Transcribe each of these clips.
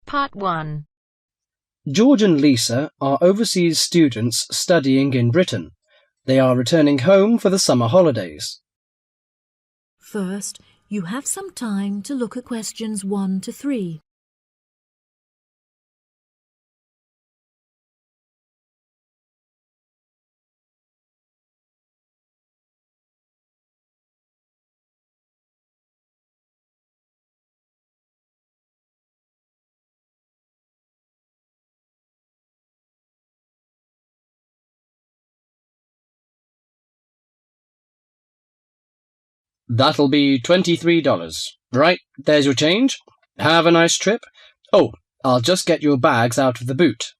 Part 1. George and Lisa are overseas students studying in Britain. They are returning home for the summer holidays. First, you have some time to look at questions 1 to 3. That'll be $23. Right, there's your change. Have a nice trip. Oh, I'll just get your bags out of the boot.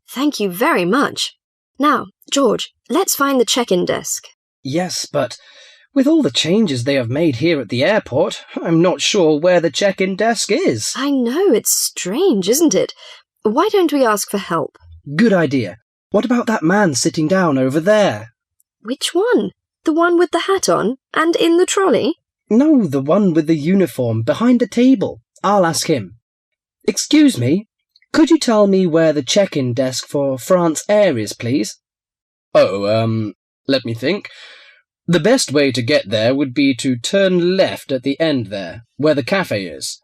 Thank you very much. Now, George, let's find the check-in desk. Yes, but with all the changes they have made here at the airport, I'm not sure where the check-in desk is. I know, it's strange, isn't it? Why don't we ask for help? Good idea. What about that man sitting down over there? Which one? The one with the hat on and in the trolley? No, the one with the uniform behind the table. I'll ask him. Excuse me, could you tell me where the check-in desk for France Air is, please? Oh, let me think. The best way to get there would be to turn left at the end there, where the cafe is,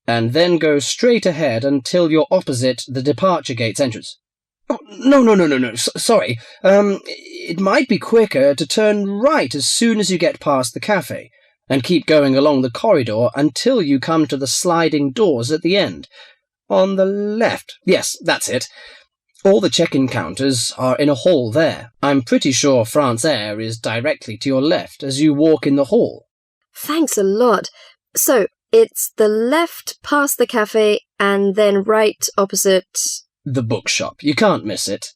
and then go straight ahead until you're opposite the departure gates entrance. Oh, no. Sorry. It might be quicker to turn right as soon as you get past the cafe, and keep going along the corridor until you come to the sliding doors at the end. On the left. Yes, that's it. All the check-in counters are in a hall there. I'm pretty sure France Air is directly to your left as you walk in the hall. Thanks a lot. So, it's the left past the cafe and then right opposite... The bookshop. You can't miss it.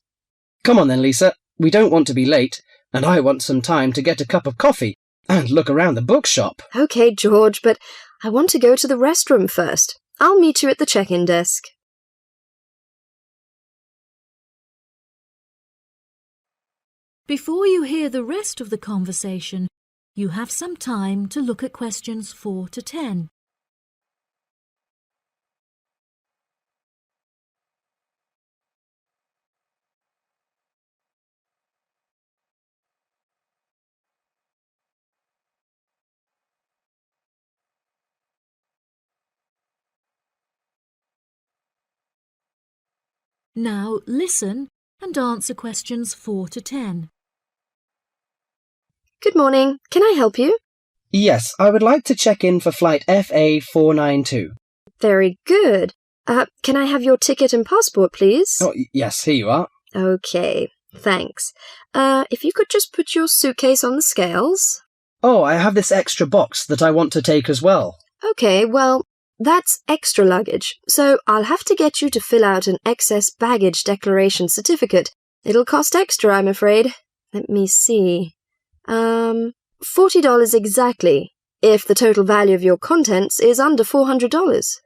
Come on then, Lisa. We don't want to be late, and I want some time to get a cup of coffee and look around the bookshop. OK, George, but I want to go to the restroom first. I'll meet you at the check-in desk. Before you hear the rest of the conversation, you have some time to look at questions 4 to 10. Now listen and answer questions 4 to 10. Good morning. Can I help you? Yes, I would like to check in for flight FA492. Very good. Can I have your ticket and passport, please? Oh, yes, here you are. OK, thanks. If you could just put your suitcase on the scales. Oh, I have this extra box that I want to take as well. OK, well, that's extra luggage, so I'll have to get you to fill out an excess baggage declaration certificate. It'll cost extra, I'm afraid. Let me see. $40 exactly, if the total value of your contents is under $400.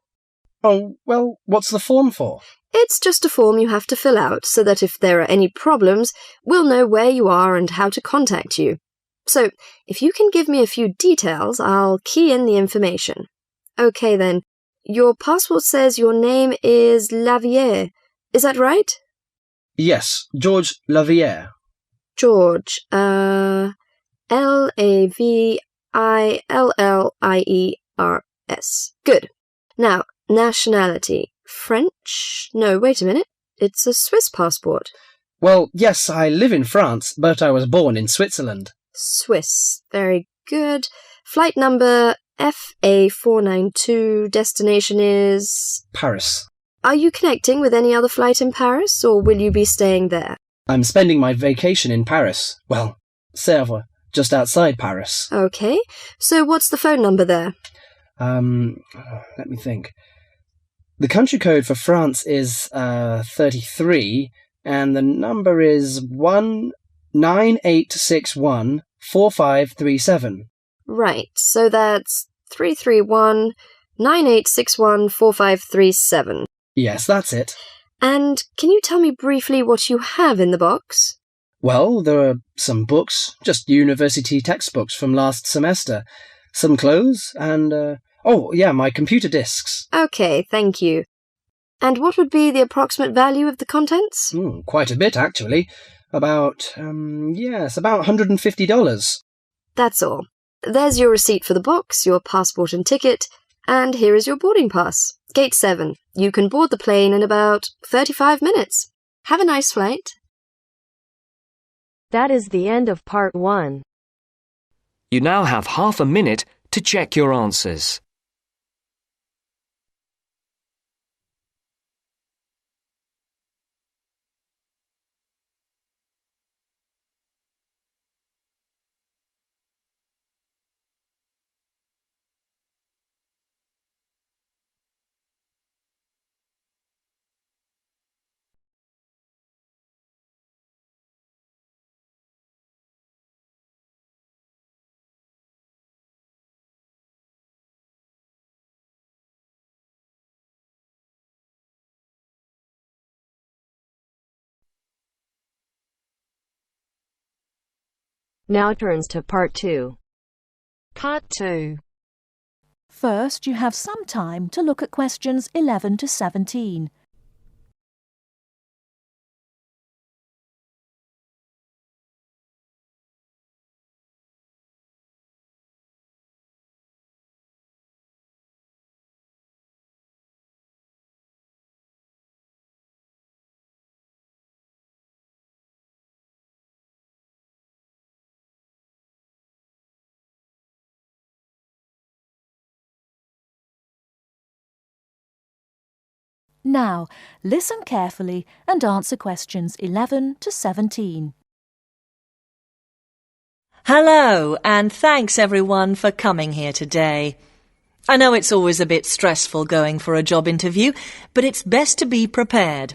Oh, well, what's the form for? It's just a form you have to fill out so that if there are any problems, we'll know where you are and how to contact you. So, if you can give me a few details, I'll key in the information. OK then, your passport says your name is Lavier. Is that right? Yes, George Lavier. George, Lavillieres. Good. Now, nationality. French? No, wait a minute. It's a Swiss passport. Well, yes, I live in France, but I was born in Switzerland. Swiss. Very good. Flight number FA492. Destination is... Paris. Are you connecting with any other flight in Paris, or will you be staying there? I'm spending my vacation in Paris. Well, Sèvres, just outside Paris. OK. So what's the phone number there? Let me think. The country code for France is 33, and the number is 198614537. Right, so that's 331-9861-4537. Yes, that's it. And can you tell me briefly what you have in the box? Well, there are some books, just university textbooks from last semester, some clothes, and, my computer disks. OK, thank you. And what would be the approximate value of the contents? Quite a bit, actually. About $150. That's all. There's your receipt for the box, your passport and ticket, and here is your boarding pass. Gate 7. You can board the plane in about 35 minutes. Have a nice flight. That is the end of part 1. You now have half a minute to check your answers. Now turns to part 2. Part 2. First, you have some time to look at questions 11 to 17. Now, listen carefully and answer questions 11 to 17. Hello, and thanks everyone for coming here today. I know it's always a bit stressful going for a job interview, but it's best to be prepared.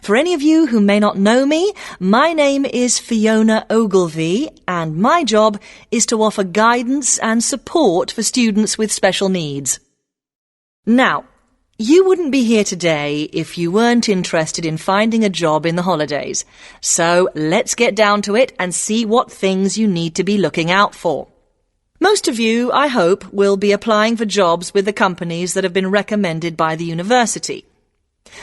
For any of you who may not know me, my name is Fiona Ogilvie, and my job is to offer guidance and support for students with special needs. Now, you wouldn't be here today if you weren't interested in finding a job in the holidays. So let's get down to it and see what things you need to be looking out for. Most of you, I hope, will be applying for jobs with the companies that have been recommended by the university.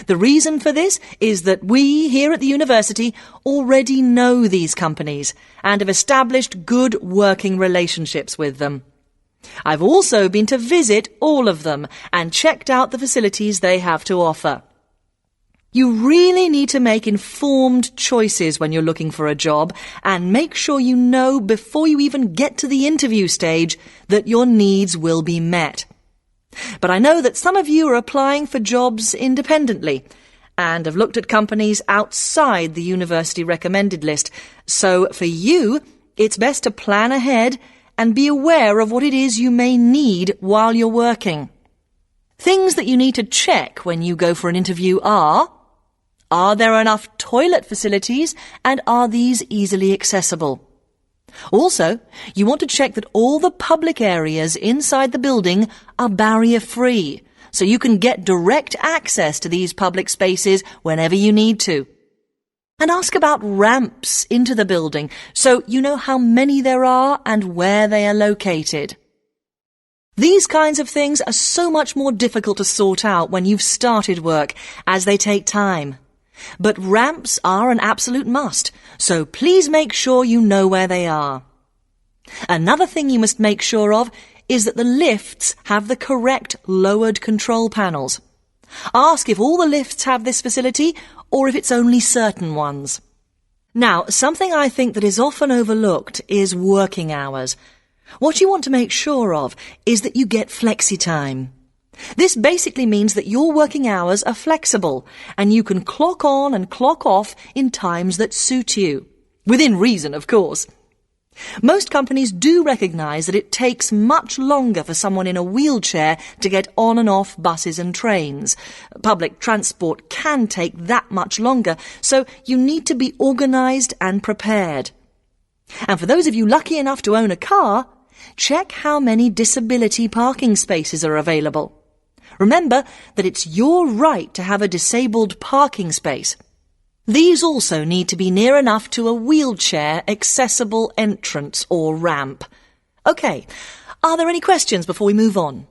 The reason for this is that we here at the university already know these companies and have established good working relationships with them. I've also been to visit all of them and checked out the facilities they have to offer. You really need to make informed choices when you're looking for a job and make sure you know before you even get to the interview stage that your needs will be met. But I know that some of you are applying for jobs independently and have looked at companies outside the university recommended list. So for you, it's best to plan ahead and be aware of what it is you may need while you're working. Things that you need to check when you go for an interview are there enough toilet facilities and are these easily accessible? Also, you want to check that all the public areas inside the building are barrier-free, so you can get direct access to these public spaces whenever you need to. And ask about ramps into the building, so you know how many there are and where they are located. These kinds of things are so much more difficult to sort out when you've started work, as they take time. But ramps are an absolute must, so please make sure you know where they are. Another thing you must make sure of is that the lifts have the correct lowered control panels. Ask if all the lifts have this facility or if it's only certain ones. Now, something I think that is often overlooked is working hours. What you want to make sure of is that you get flexi time. This basically means that your working hours are flexible and you can clock on and clock off in times that suit you. Within reason, of course. Most companies do recognise that it takes much longer for someone in a wheelchair to get on and off buses and trains. Public transport can take that much longer, so you need to be organised and prepared. And for those of you lucky enough to own a car, check how many disability parking spaces are available. Remember that it's your right to have a disabled parking space. These also need to be near enough to a wheelchair accessible entrance or ramp. OK, are there any questions before we move on?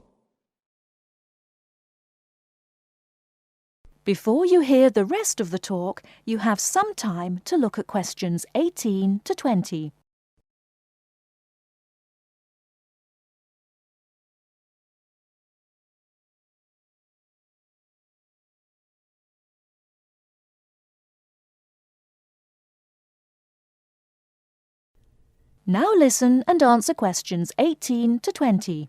Before you hear the rest of the talk, you have some time to look at questions 18 to 20. Now listen and answer questions 18 to 20.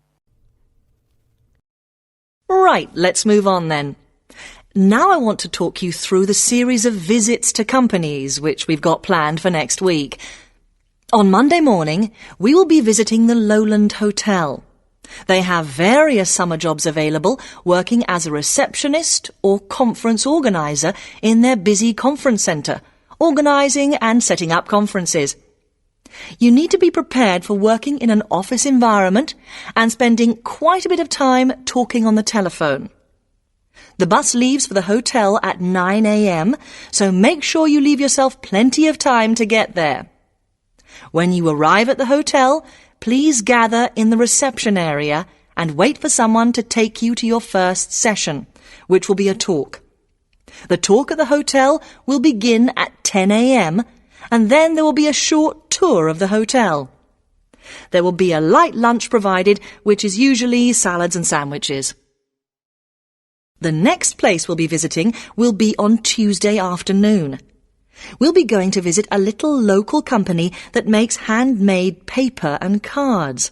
Right, let's move on then. Now I want to talk you through the series of visits to companies which we've got planned for next week. On Monday morning, we will be visiting the Lowland Hotel. They have various summer jobs available, working as a receptionist or conference organiser in their busy conference centre, organising and setting up conferences. You need to be prepared for working in an office environment and spending quite a bit of time talking on the telephone. The bus leaves for the hotel at 9 a.m, so make sure you leave yourself plenty of time to get there. When you arrive at the hotel, please gather in the reception area and wait for someone to take you to your first session, which will be a talk. The talk at the hotel will begin at 10 a.m, and then there will be a short tour of the hotel. There will be a light lunch provided, which is usually salads and sandwiches. The next place we'll be visiting will be on Tuesday afternoon. We'll be going to visit a little local company that makes handmade paper and cards.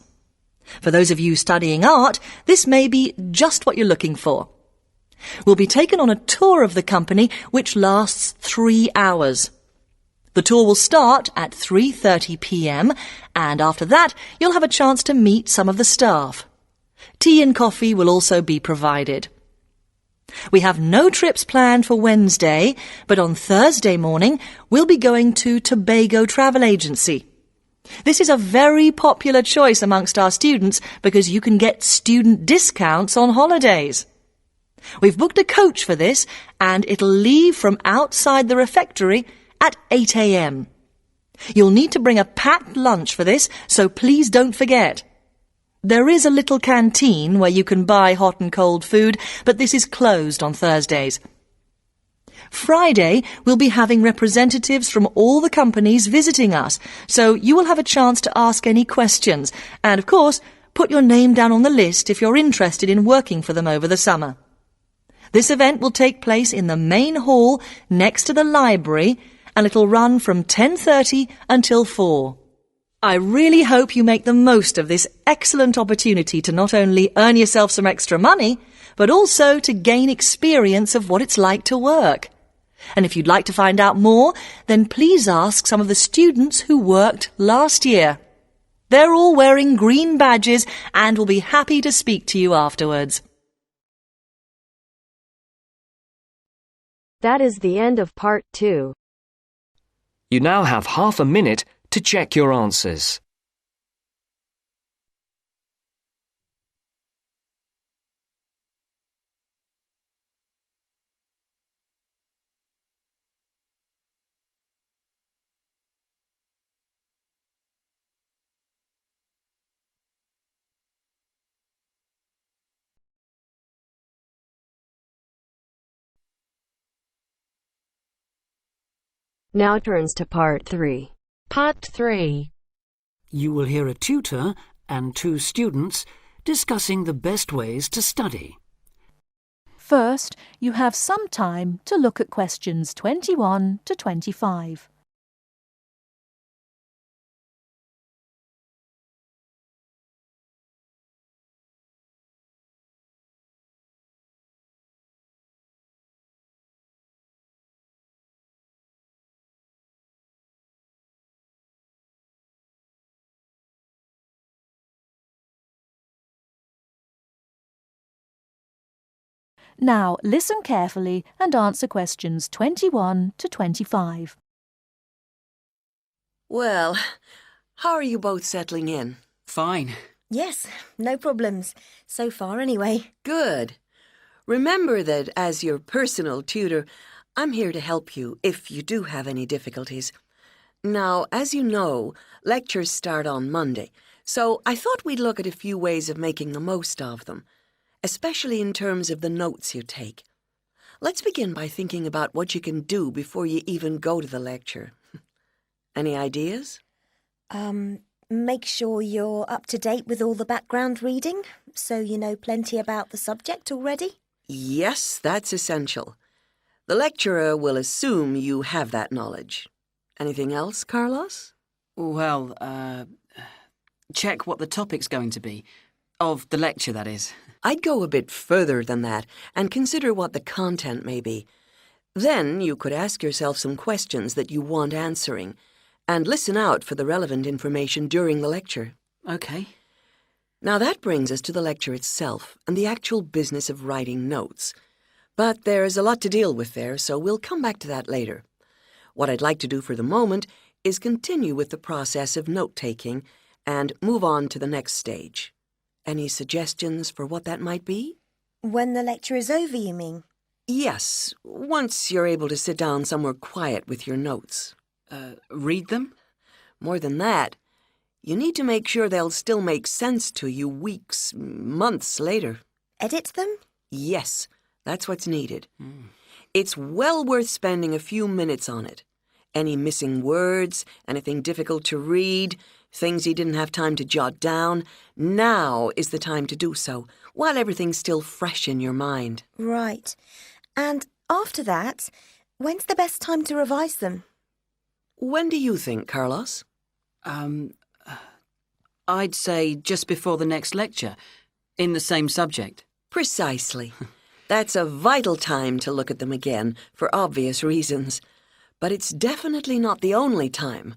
For those of you studying art, this may be just what you're looking for. We'll be taken on a tour of the company which lasts 3 hours. The tour will start at 3:30 p.m, and after that you'll have a chance to meet some of the staff. Tea and coffee will also be provided. We have no trips planned for Wednesday, but on Thursday morning we'll be going to Tobago Travel Agency. This is a very popular choice amongst our students because you can get student discounts on holidays. We've booked a coach for this, and it'll leave from outside the refectory at 8 a.m. You'll need to bring a packed lunch for this, so please don't forget. There is a little canteen where you can buy hot and cold food, but this is closed on Thursdays. Friday, we'll be having representatives from all the companies visiting us, so you will have a chance to ask any questions, and of course, put your name down on the list if you're interested in working for them over the summer. This event will take place in the main hall next to the library, and it'll run from 10:30 until 4. I really hope you make the most of this excellent opportunity to not only earn yourself some extra money, but also to gain experience of what it's like to work. And if you'd like to find out more, then please ask some of the students who worked last year. They're all wearing green badges and will be happy to speak to you afterwards. That is the end of part 2. You now have half a minute to check your answers. Now turns to part 3. Part 3. You will hear a tutor and 2 students discussing the best ways to study. First, you have some time to look at questions 21 to 25. Now listen carefully and answer questions 21 to 25. Well, how are you both settling in? Fine. Yes, no problems. So far, anyway. Good. Remember that as your personal tutor, I'm here to help you if you do have any difficulties. Now, as you know, lectures start on Monday, so I thought we'd look at a few ways of making the most of them, especially in terms of the notes you take. Let's begin by thinking about what you can do before you even go to the lecture. Any ideas? Make sure you're up to date with all the background reading, so you know plenty about the subject already. Yes, that's essential. The lecturer will assume you have that knowledge. Anything else, Carlos? Well, check what the topic's going to be. Of the lecture, that is. I'd go a bit further than that and consider what the content may be. Then you could ask yourself some questions that you want answering and listen out for the relevant information during the lecture. OK. Now that brings us to the lecture itself and the actual business of writing notes. But there's a lot to deal with there, so we'll come back to that later. What I'd like to do for the moment is continue with the process of note-taking and move on to the next stage. Any suggestions for what that might be? When the lecture is over, you mean? Yes, once you're able to sit down somewhere quiet with your notes. Read them? More than that, you need to make sure they'll still make sense to you weeks, months later. Edit them? Yes, that's what's needed. It's well worth spending a few minutes on it. Any missing words, anything difficult to read, things you didn't have time to jot down, now is the time to do so, while everything's still fresh in your mind. Right. And after that, when's the best time to revise them? When do you think, Carlos? I'd say just before the next lecture, in the same subject. Precisely. That's a vital time to look at them again, for obvious reasons. But it's definitely not the only time.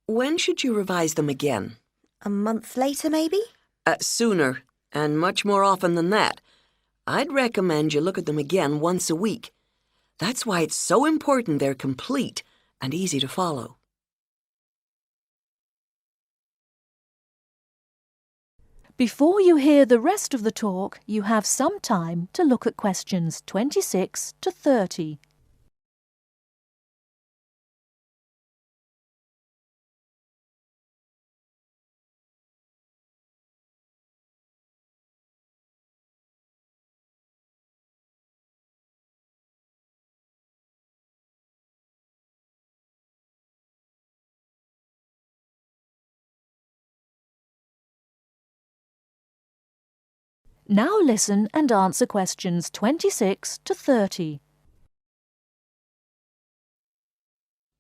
When should you revise them again? A month later, maybe? Sooner, and much more often than that. I'd recommend you look at them again once a week. That's why it's so important they're complete and easy to follow. Before you hear the rest of the talk, you have some time to look at questions 26 to 30. Now listen and answer questions 26 to 30.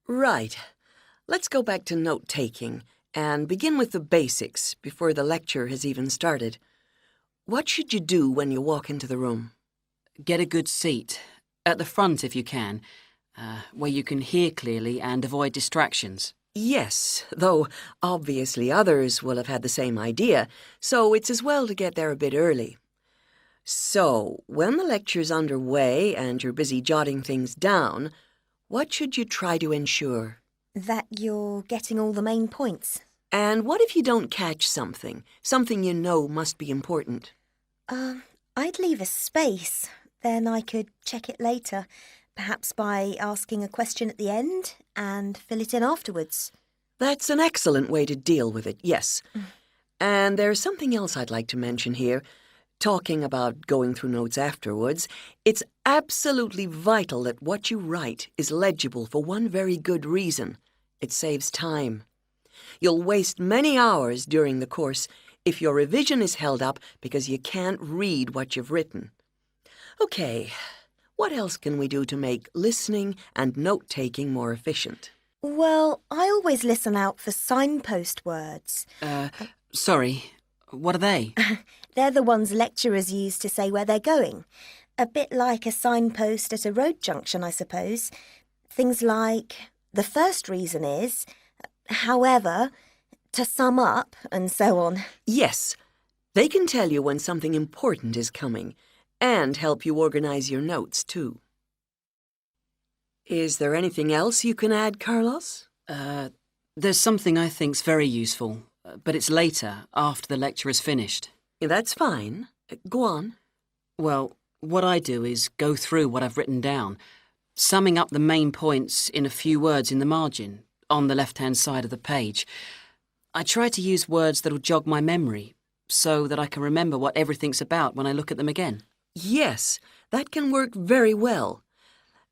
Right. Let's go back to note-taking and begin with the basics before the lecture has even started. What should you do when you walk into the room? Get a good seat, at the front if you can, where you can hear clearly and avoid distractions. Yes, though obviously others will have had the same idea, so it's as well to get there a bit early. So, when the lecture's underway and you're busy jotting things down, what should you try to ensure? That you're getting all the main points. And what if you don't catch something you know must be important? I'd leave a space. Then I could check it later, perhaps by asking a question at the end and fill it in afterwards. That's an excellent way to deal with it, yes. And there's something else I'd like to mention here. Talking about going through notes afterwards, it's absolutely vital that what you write is legible for one very good reason. It saves time. You'll waste many hours during the course if your revision is held up because you can't read what you've written. Okay, what else can we do to make listening and note-taking more efficient? Well, I always listen out for signpost words. Sorry, what are they? They're the ones lecturers use to say where they're going. A bit like a signpost at a road junction, I suppose. Things like, the first reason is, however, to sum up, and so on. Yes, they can tell you when something important is coming, and help you organize your notes, too. Is there anything else you can add, Carlos? There's something I think's very useful, but it's later, after the lecture is finished. That's fine. Go on. Well, what I do is go through what I've written down, summing up the main points in a few words in the margin, on the left-hand side of the page. I try to use words that'll jog my memory, so that I can remember what everything's about when I look at them again. Yes, that can work very well.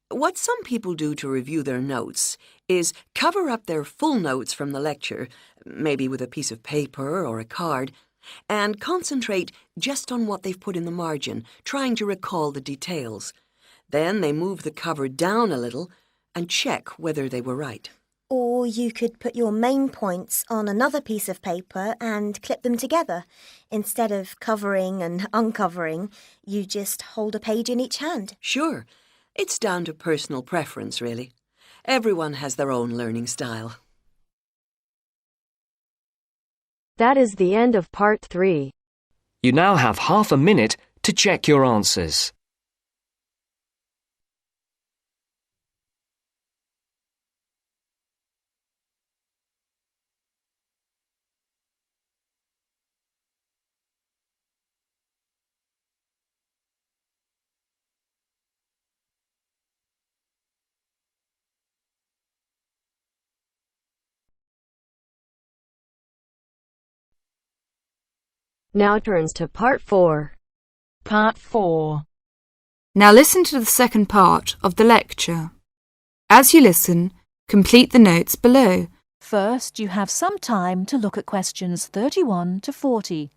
What some people do to review their notes is cover up their full notes from the lecture, maybe with a piece of paper or a card, and concentrate just on what they've put in the margin, trying to recall the details. Then they move the cover down a little and check whether they were right. Or you could put your main points on another piece of paper and clip them together. Instead of covering and uncovering, you just hold a page in each hand. Sure, it's down to personal preference, really. Everyone has their own learning style. That is the end of part 3. You now have half a minute to check your answers. Now turns to part 4. Part 4. Now listen to the second part of the lecture. As you listen, complete the notes below. First, you have some time to look at questions 31 to 40.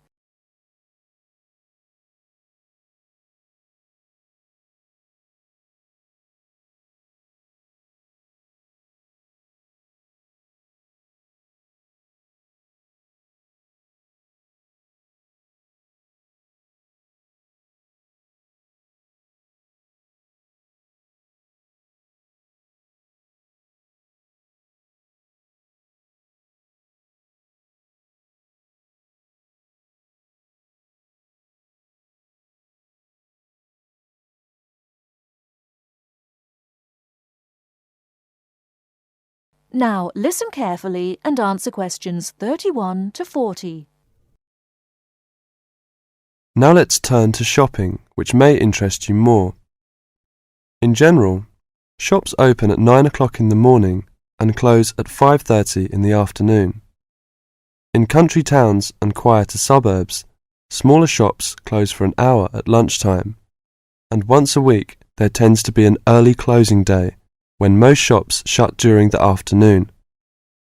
Now listen carefully and answer questions 31 to 40. Now let's turn to shopping, which may interest you more. In general, shops open at 9 o'clock in the morning and close at 5:30 in the afternoon. In country towns and quieter suburbs, smaller shops close for an hour at lunchtime, and once a week there tends to be an early closing day when most shops shut during the afternoon.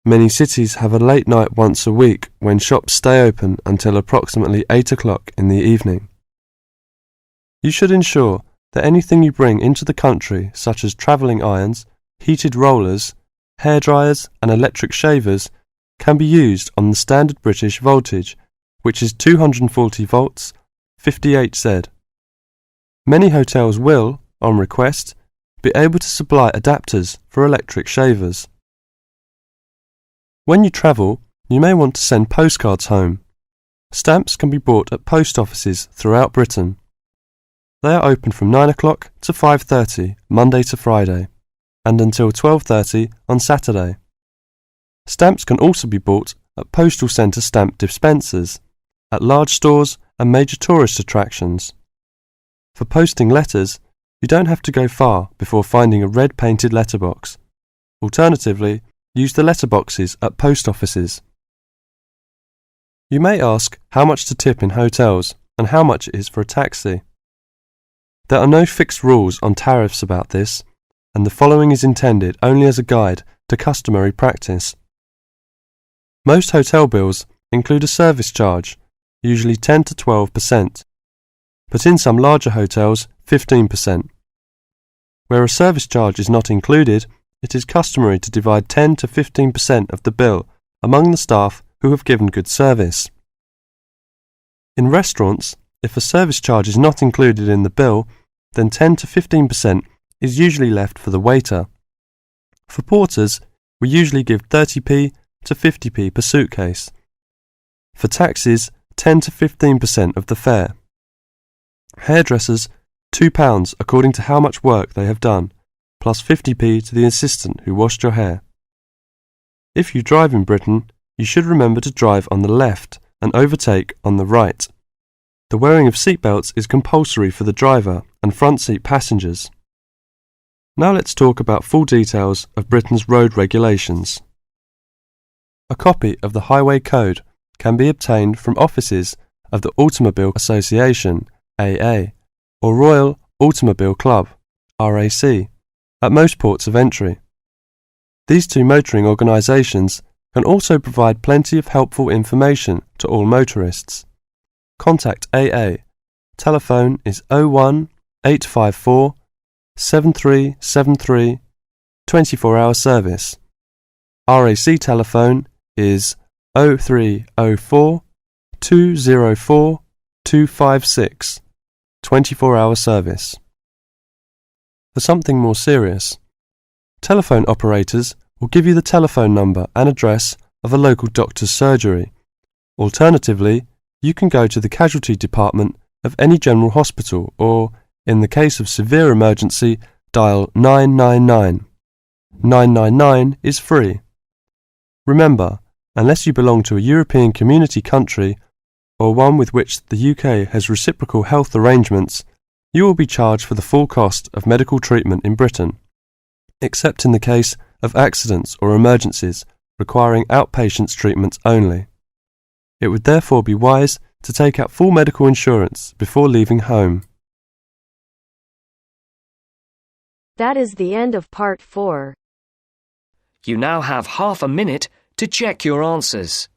Many cities have a late night once a week when shops stay open until approximately 8 o'clock in the evening. You should ensure that anything you bring into the country, such as travelling irons, heated rollers, hairdryers and electric shavers, can be used on the standard British voltage, which is 240 volts, 58 Z. Many hotels will, on request, be able to supply adapters for electric shavers. When you travel, you may want to send postcards home. Stamps can be bought at post offices throughout Britain. They are open from 9 o'clock to 5:30 Monday to Friday, and until 12:30 on Saturday. Stamps can also be bought at postal centre stamp dispensers, at large stores and major tourist attractions. For posting letters, you don't have to go far before finding a red painted letterbox. Alternatively, use the letterboxes at post offices. You may ask how much to tip in hotels and how much it is for a taxi. There are no fixed rules on tariffs about this, and the following is intended only as a guide to customary practice. Most hotel bills include a service charge, usually 10 to 12%, but in some larger hotels, 15%. Where a service charge is not included, it is customary to divide 10 to 15% of the bill among the staff who have given good service. In restaurants, if a service charge is not included in the bill, then 10 to 15% is usually left for the waiter. For porters, we usually give 30p to 50p per suitcase. For taxis, 10 to 15% of the fare. Hairdressers, £2 according to how much work they have done, plus 50p to the assistant who washed your hair. If you drive in Britain, you should remember to drive on the left and overtake on the right. The wearing of seatbelts is compulsory for the driver and front seat passengers. Now let's talk about full details of Britain's road regulations. A copy of the Highway Code can be obtained from offices of the Automobile Association, AA, or Royal Automobile Club, RAC, at most ports of entry. These two motoring organisations can also provide plenty of helpful information to all motorists. Contact AA. Telephone is 01 854 7373, 24-hour service. RAC telephone is 0304 204 256, 24-hour service. For something more serious, telephone operators will give you the telephone number and address of a local doctor's surgery. Alternatively, you can go to the casualty department of any general hospital or, in the case of severe emergency, dial 999. 999 is free. Remember, unless you belong to a European Community country or one with which the UK has reciprocal health arrangements, you will be charged for the full cost of medical treatment in Britain, except in the case of accidents or emergencies requiring outpatients treatment only. It would therefore be wise to take out full medical insurance before leaving home. That is the end of part 4. You now have half a minute to check your answers.